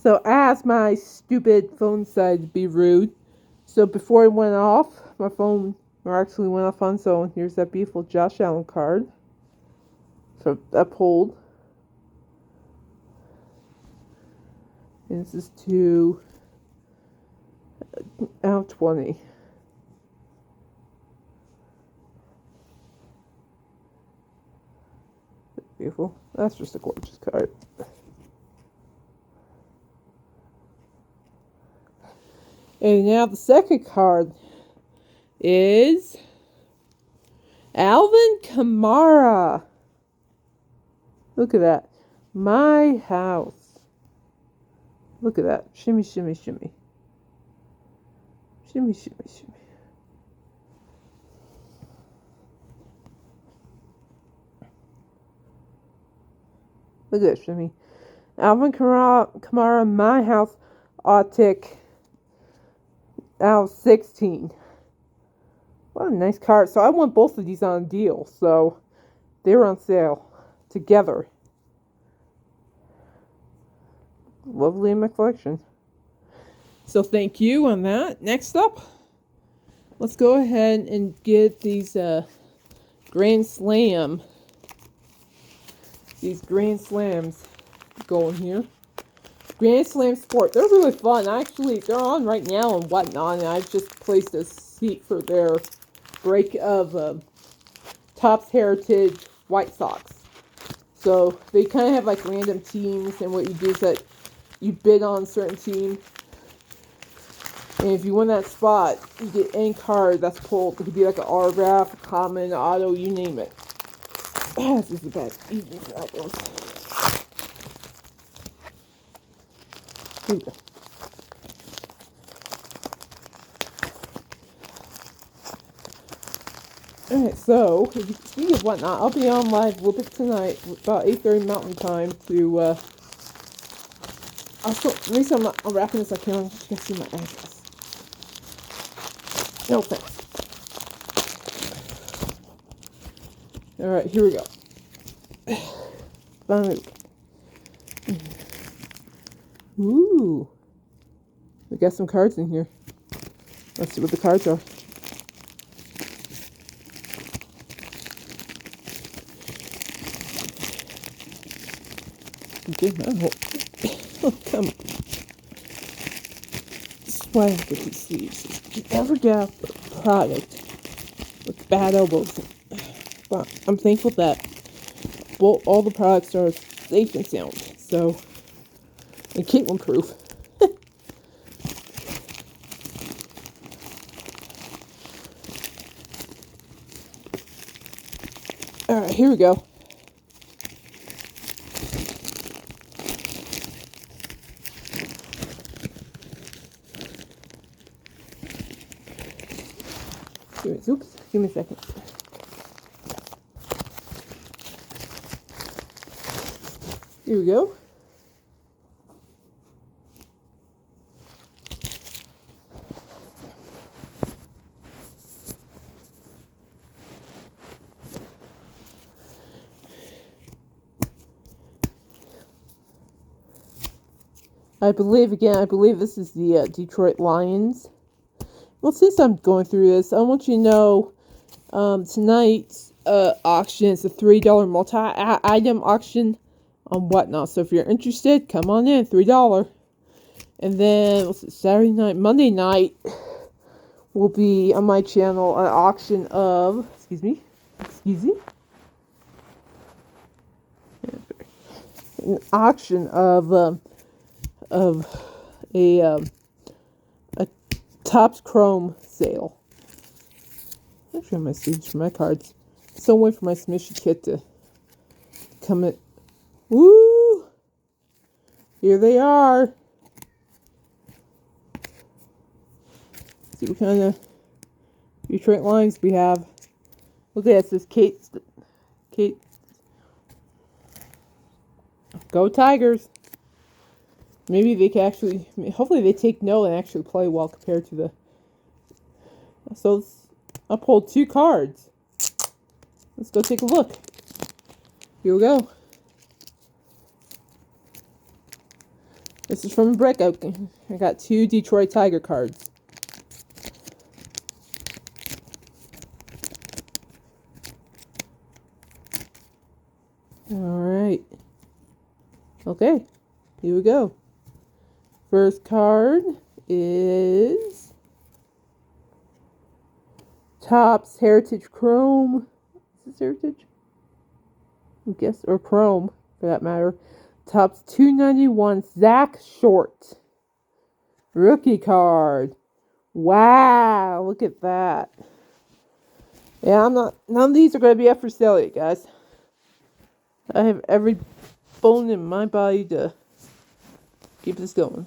So I asked my stupid phone side to be rude. So before it went off, my phone actually went off on its own. Here's that beautiful Josh Allen card. So that pulled. And this is to out 20. Beautiful. That's just a gorgeous card. And now the second card is Alvin Kamara. Look at that. My house. Look at that. Shimmy, shimmy, shimmy. Shimmy, shimmy, shimmy. Look at that shimmy. Alvin Kamara, my house, Autic, out 16. What a nice card. So I want both of these on a deal. So they were on sale together. Lovely in my collection. So thank you on that. Next up, let's go ahead and get these Grand Slams going here. Grand Slam Sport. They're really fun. Actually, they're on right now and whatnot. And I've just placed a seat for their break of Topps Heritage White Sox. So they kind of have like random teams, and what you do is that you bid on a certain team. And if you win that spot, you get any card that's pulled. It could be like an autograph, a common, auto, you name it. This is the best. Easy for that one. Here we go. Alright, so, speaking of whatnot, I'll be on live a little bit tonight, about 8:30 Mountain Time, to, the reason I'm wrapping this, I can't let you guys see my address. No thanks. Alright, here we go. Finally. Ooh. We got some cards in here. Let's see what the cards are. Okay, oh, come on. This is why I get these sleeves. You never get the product with bad elbows. But I'm thankful that all the products are safe and sound. So, and Caitlin proof. Alright, here we go. Oops, give me a second. Here we go. I believe this is the Detroit Lions. Well, since I'm going through this, I want you to know tonight's auction is a $3 multi-item auction on Whatnot. So if you're interested, come on in, $3. And then Saturday night, Monday night will be on my channel an auction of an auction of a Topps Chrome sale. Actually, I have my sleeves for my cards. So wait for my submission kit to come in. Woo! Here they are. See what kind of Detroit lines we have. Look at this. Kate. Go Tigers. Maybe they can actually, hopefully they take note and actually play well compared to the, so I pulled 2 cards. Let's go take a look. Here we go. This is from a brick. I got 2 Detroit Tiger cards. Alright. Okay. Here we go. First card is Topps Heritage Chrome. Is this Heritage? I guess, or Chrome for that matter. Topps 291 Zach Short. Rookie card. Wow, look at that. Yeah, none of these are going to be up for sale yet, guys. I have every bone in my body to keep this going.